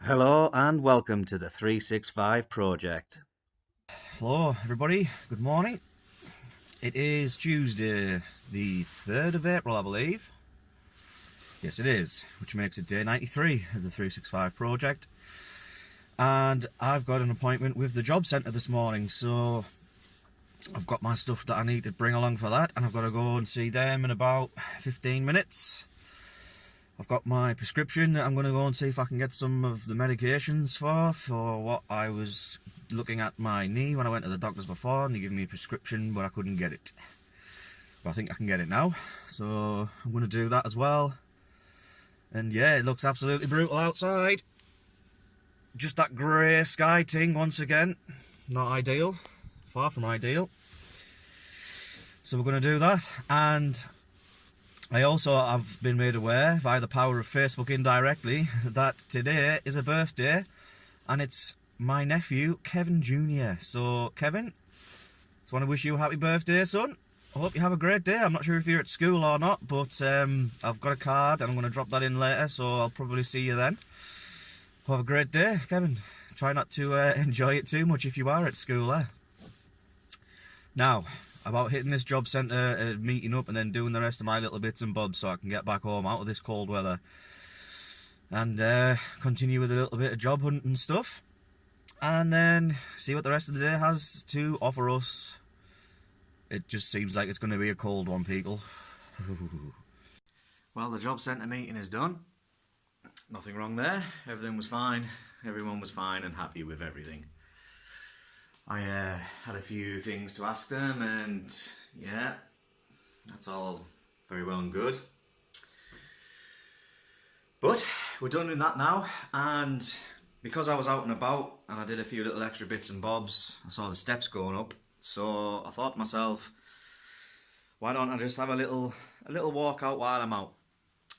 Hello and welcome to the 365 Project. Hello, everybody. Good morning. It is Tuesday, the 3rd of April, I believe. Yes, it is, which makes it day 93 of the 365 project. And I've got an appointment with the job centre this morning, so I've got my stuff that I need to bring along for that, and I've got to go and see them in about 15 minutes. I've got my prescription that I'm going to go and see if I can get some of the medications for what I was looking at my knee when I went to the doctors before, and they gave me a prescription but I couldn't get it. But I think I can get it now, so I'm going to do that as well. And yeah, it looks absolutely brutal outside. Just that grey sky thing once again. Not ideal. Far from ideal. So we're going to do that, and I also have been made aware via the power of Facebook indirectly that today is a birthday, and it's my nephew Kevin Jr. So Kevin, just want to wish you a happy birthday, son. I hope you have a great day. I'm not sure if you're at school or not, but I've got a card and I'm going to drop that in later, so I'll probably see you then. Have a great day, Kevin. Try not to enjoy it too much if you are at school, eh? Now, about hitting this job centre, meeting up and then doing the rest of my little bits and bobs so I can get back home out of this cold weather and continue with a little bit of job hunting stuff, and then see what the rest of the day has to offer us. It just seems like it's going to be a cold one, people. Well, the job centre meeting is done. Nothing wrong there. Everything was fine. Everyone was fine and happy with everything. I had a few things to ask them, and yeah, that's all very well and good. But we're done with that now, and because I was out and about and I did a few little extra bits and bobs, I saw the steps going up, so I thought to myself, why don't I just have a little walk out while I'm out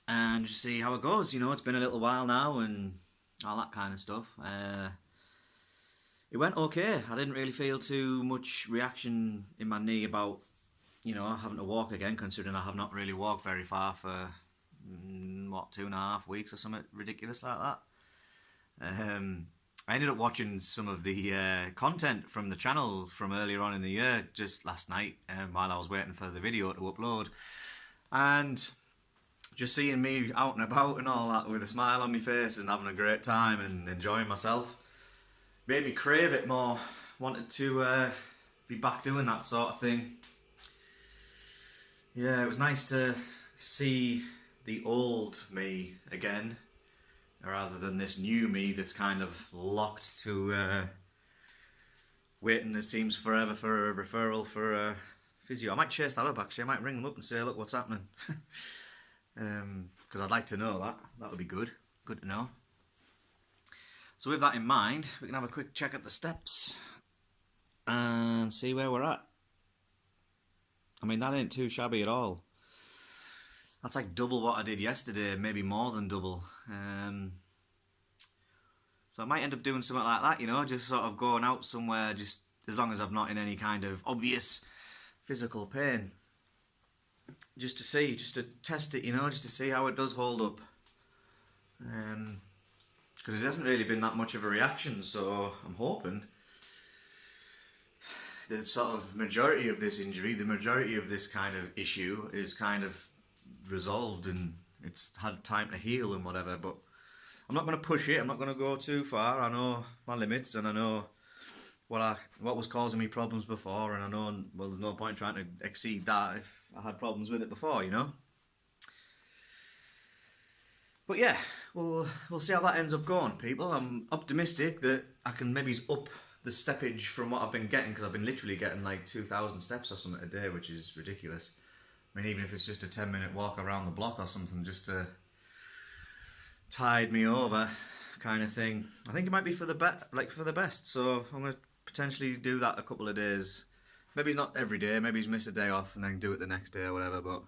and just see how it goes. You know, it's been a little while now and all that kind of stuff. It went okay. I didn't really feel too much reaction in my knee about, having to walk again, considering I have not really walked very far for, 2.5 weeks or something ridiculous like that. I ended up watching some of the content from the channel from earlier on in the year just last night while I was waiting for the video to upload. And just seeing me out and about and all that with a smile on my face and having a great time and enjoying myself made me crave it more. Wanted to be back doing that sort of thing. Yeah, it was nice to see the old me again, rather than this new me that's kind of locked to waiting, it seems, forever for a referral for a physio. I might chase that up, actually. I might ring them up and say, look, what's happening? Because I'd like to know that. That would be good. Good to know. So with that in mind, we can have a quick check at the steps and see where we're at. I mean, that ain't too shabby at all. That's like double what I did yesterday, maybe more than double. So I might end up doing something like that, just sort of going out somewhere, just as long as I'm not in any kind of obvious physical pain. Just to see, just to test it, just to see how it does hold up. Because it hasn't really been that much of a reaction, so I'm hoping the sort of majority of this injury, the majority of this kind of issue is kind of resolved and it's had time to heal and whatever. But I'm not going to push it, I'm not going to go too far. I know my limits and I know what was causing me problems before, and I know, well, there's no point trying to exceed that if I had problems with it before, But yeah, we'll see how that ends up going, people. I'm optimistic that I can maybe up the steppage from what I've been getting, because I've been literally getting like 2,000 steps or something a day, which is ridiculous. I mean, even if it's just a 10-minute walk around the block or something, just to tide me over, kind of thing. I think it might be for the best. So I'm gonna potentially do that a couple of days. Maybe it's not every day. Maybe miss a day off and then do it the next day or whatever. But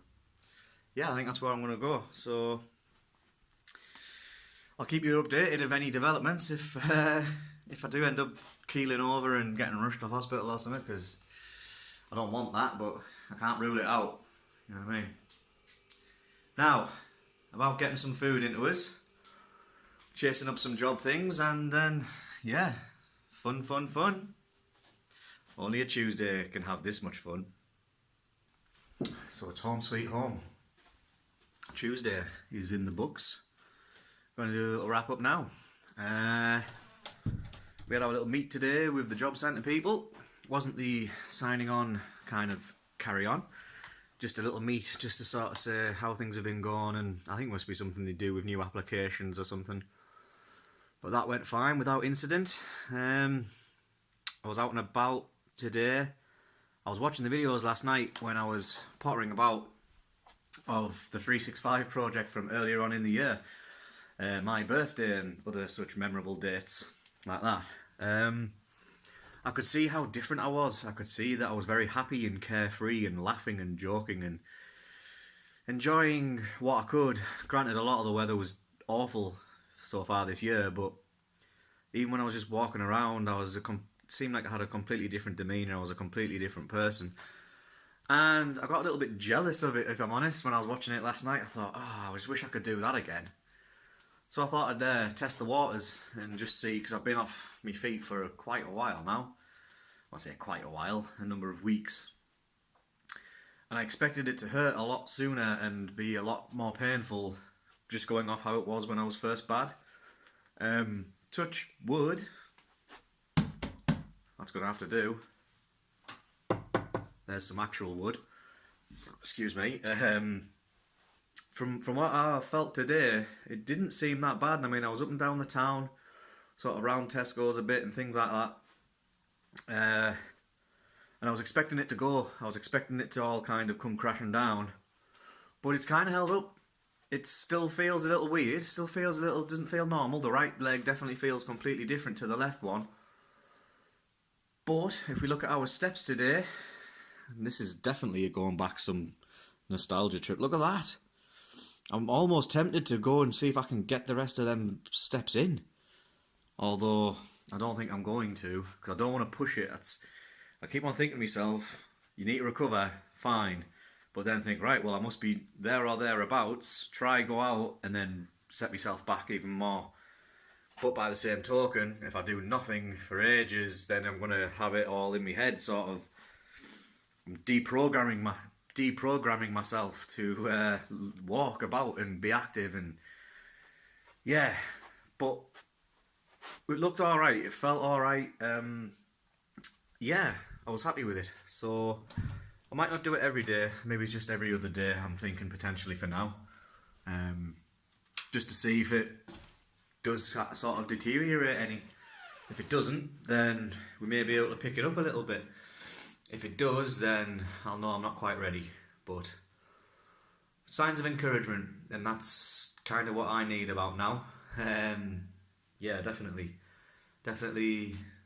yeah, I think that's where I'm gonna go. So I'll keep you updated of any developments if I do end up keeling over and getting rushed to hospital or something, because I don't want that, but I can't rule it out. You know what I mean? Now, about getting some food into us. chasing up some job things, and then, yeah, fun. Only a Tuesday can have this much fun. So it's home sweet home. Tuesday is in the books. Going to do a little wrap up now. We had our little meet today with the job centre people. Wasn't the signing on kind of carry on. Just a little meet just to sort of say how things have been going, and I think it must be something to do with new applications or something. But that went fine without incident. I was out and about today. I was watching the videos last night when I was pottering about of the 365 project from earlier on in the year. My birthday and other such memorable dates like that. I could see how different I was. I could see that I was very happy and carefree and laughing and joking and enjoying what I could. Granted, a lot of the weather was awful so far this year, but even when I was just walking around, seemed like I had a completely different demeanour. I was a completely different person. And I got a little bit jealous of it, if I'm honest. When I was watching it last night, I thought, I just wish I could do that again. So I thought I'd test the waters and just see, because I've been off my feet for quite a while now. I say quite a while, a number of weeks. And I expected it to hurt a lot sooner and be a lot more painful, just going off how it was when I was first bad. Touch wood. That's going to have to do. There's some actual wood. Excuse me. From what I felt today, it didn't seem that bad. I mean, I was up and down the town, sort of around Tesco's a bit and things like that. And I was expecting it to go. I was expecting it to all kind of come crashing down. But it's kind of held up. It still feels a little weird. Doesn't feel normal. The right leg definitely feels completely different to the left one. But if we look at our steps today, and this is definitely going back some nostalgia trip. Look at that. I'm almost tempted to go and see if I can get the rest of them steps in. Although, I don't think I'm going to, because I don't want to push it. I keep on thinking to myself, you need to recover, fine. But then think, right, well, I must be there or thereabouts. Try, go out, and then set myself back even more. But by the same token, if I do nothing for ages, then I'm going to have it all in my head, sort of. I'm deprogramming myself to walk about and be active, and yeah, but it looked alright, it felt alright. Yeah, I was happy with it. So I might not do it every day, maybe it's just every other day, I'm thinking potentially for now, just to see if it does sort of deteriorate any. If it doesn't, then we may be able to pick it up a little bit. If it does, then I'll know I'm not quite ready. But signs of encouragement, and that's kind of what I need about now. Yeah, definitely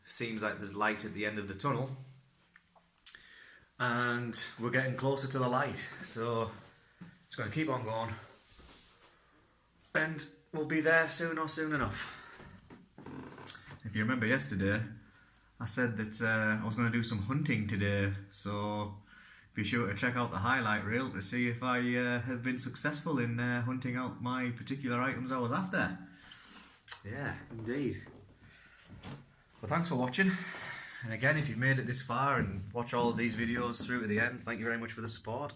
seems like there's light at the end of the tunnel, and we're getting closer to the light. So it's going to keep on going, and we'll be there soon or soon enough. If you remember yesterday, I said that I was going to do some hunting today, so be sure to check out the highlight reel to see if I have been successful in hunting out my particular items I was after. Yeah, indeed. Well, thanks for watching. And again, if you've made it this far and watch all of these videos through to the end, thank you very much for the support.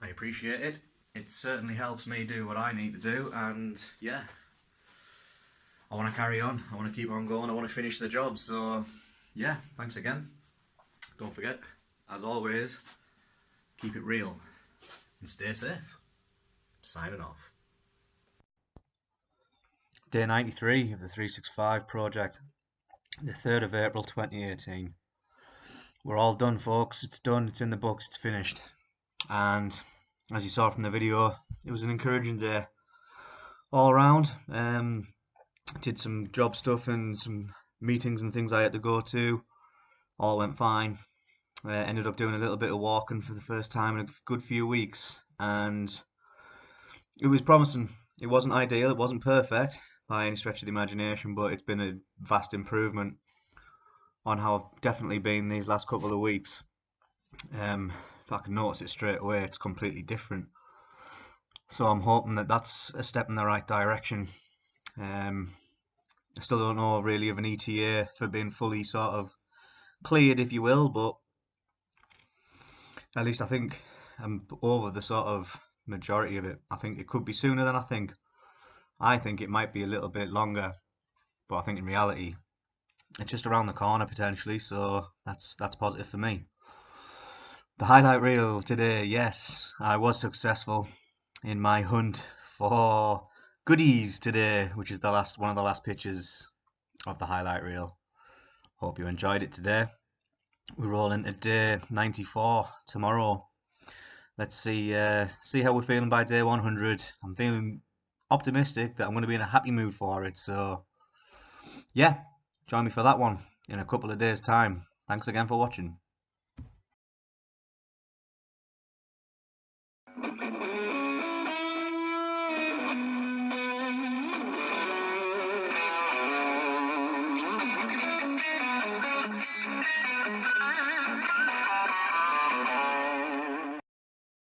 I appreciate it. It certainly helps me do what I need to do, and yeah, I want to carry on. I want to keep on going. I want to finish the job. So yeah, thanks again. Don't forget, as always, keep it real and stay safe. Signing off. Day 93 of the 365 project, the 3rd of April 2018. We're all done, folks. It's done, it's in the books, it's finished. And as you saw from the video, it was an encouraging day all around. Did some job stuff and some meetings and things I had to go to. All went fine. Ended up doing a little bit of walking for the first time in a good few weeks, and it was promising. It wasn't ideal, it wasn't perfect by any stretch of the imagination, but it's been a vast improvement on how I've definitely been these last couple of weeks. I can notice it straight away, it's completely different. So I'm hoping that that's a step in the right direction, I still don't know really of an ETA for being fully sort of cleared, if you will, but at least I think I'm over the sort of majority of it. I think it could be sooner than I think. I think it might be a little bit longer, but I think in reality it's just around the corner potentially, so that's positive for me. The highlight reel today, yes, I was successful in my hunt for goodies today, which is the one of the last pictures of the highlight reel. Hope you enjoyed it today. We roll into day 94 tomorrow. Let's see how we're feeling by day 100. I'm feeling optimistic that I'm going to be in a happy mood for it. So yeah, join me for that one in a couple of days' time. Thanks again for watching.